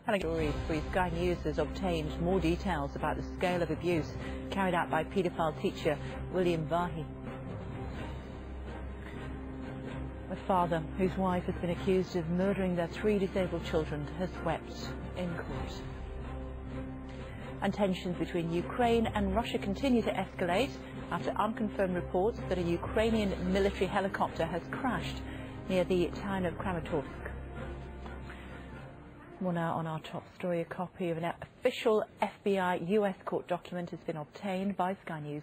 Hello, story. Free Sky News has obtained more details about the scale of abuse carried out by paedophile teacher William Vahi. A father whose wife has been accused of murdering their 3 disabled children has wept in court. And tensions between Ukraine and Russia continue to escalate after unconfirmed reports that a Ukrainian military helicopter has crashed near the town of Kramatorsk. Well, now on our top story, a copy of an official FBI US court document has been obtained by Sky News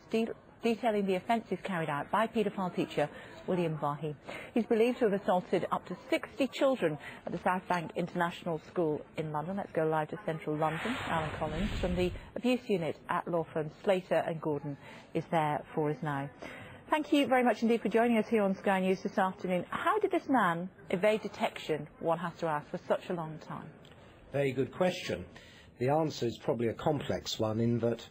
detailing the offences carried out by paedophile teacher William Vahi. He's believed to have assaulted up to 60 children at the South Bank International School in London. Let's go live to central London. Alan Collins from the abuse unit at law firm Slater and Gordon is there for us now. Thank you very much indeed for joining us here on Sky News this afternoon. How did this man evade detection, one has to ask, for such a long time? Very good question. The answer is probably a complex one in that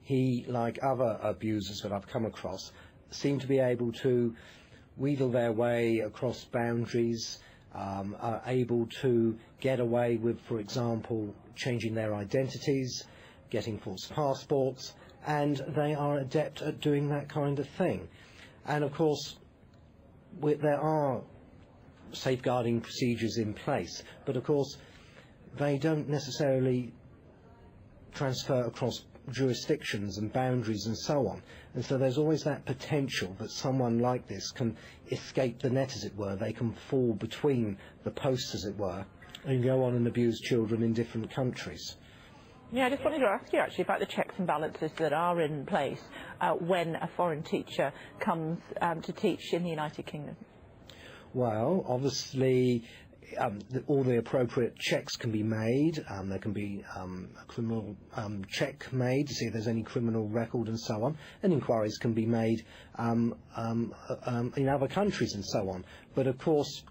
he, like other abusers that I've come across, seem to be able to wheedle their way across boundaries, are able to get away with, for example, changing their identities, getting false passports, and they are adept at doing that kind of thing. And of course, there are safeguarding procedures in place, but of course they don't necessarily transfer across jurisdictions and boundaries and so on. And so there's always that potential that someone like this can escape the net, as it were. They can fall between the posts, as it were, and go on and abuse children in different countries. Yeah, I just wanted to ask you actually about the checks and balances that are in place when a foreign teacher comes to teach in the United Kingdom. Well, obviously all the appropriate checks can be made. There can be a criminal check made to see if there's any criminal record and so on, and inquiries can be made in other countries and so on. But of course,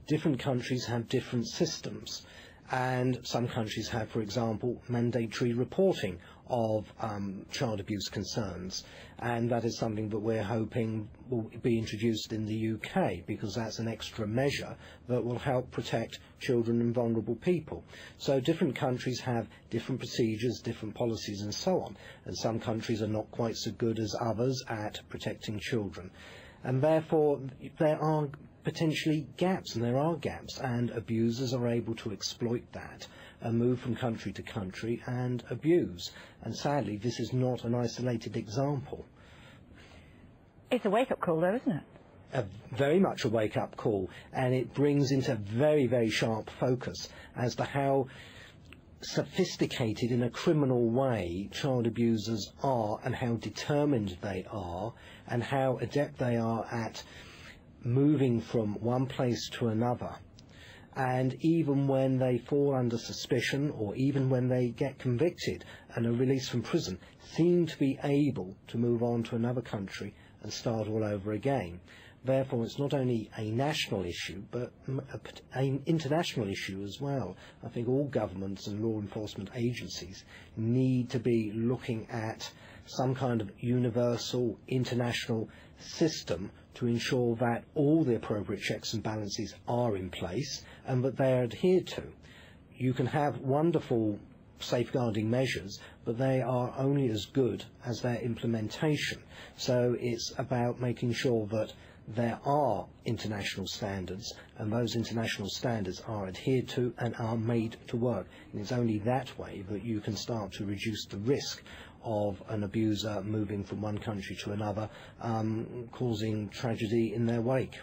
different countries have different systems, and some countries have, for example, mandatory reporting of child abuse concerns, and that is something that we're hoping will be introduced in the UK, because that's an extra measure that will help protect children and vulnerable people. So different countries have different procedures, different policies and so on, and some countries are not quite so good as others at protecting children, and therefore there are potentially gaps, and there are gaps, and abusers are able to exploit that and move from country to country and abuse. And sadly, this is not an isolated example. It's a wake-up call, though, isn't it? Very much a wake-up call, and it brings into very, very sharp focus as to how sophisticated in a criminal way child abusers are, and how determined they are, and how adept they are at moving from one place to another. And even when they fall under suspicion, or even when they get convicted and are released from prison, seem to be able to move on to another country and start all over again. Therefore, it's not only a national issue, but an international issue as well. I think all governments and law enforcement agencies need to be looking at some kind of universal international system to ensure that all the appropriate checks and balances are in place and that they are adhered to. You can have wonderful safeguarding measures, but they are only as good as their implementation. So it's about making sure that there are international standards, and those international standards are adhered to and are made to work. And it's only that way that you can start to reduce the risk of an abuser moving from one country to another, causing tragedy in their wake.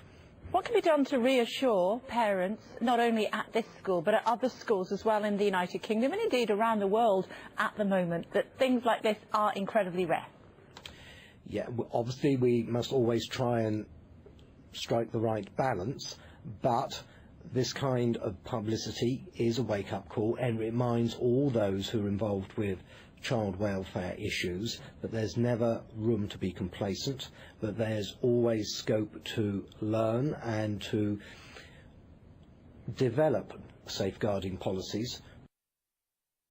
What can be done to reassure parents, not only at this school, but at other schools as well in the United Kingdom, and indeed around the world at the moment, that things like this are incredibly rare? Yeah, obviously we must always try and strike the right balance, but this kind of publicity is a wake-up call and reminds all those who are involved with child welfare issues that there's never room to be complacent, that there's always scope to learn and to develop safeguarding policies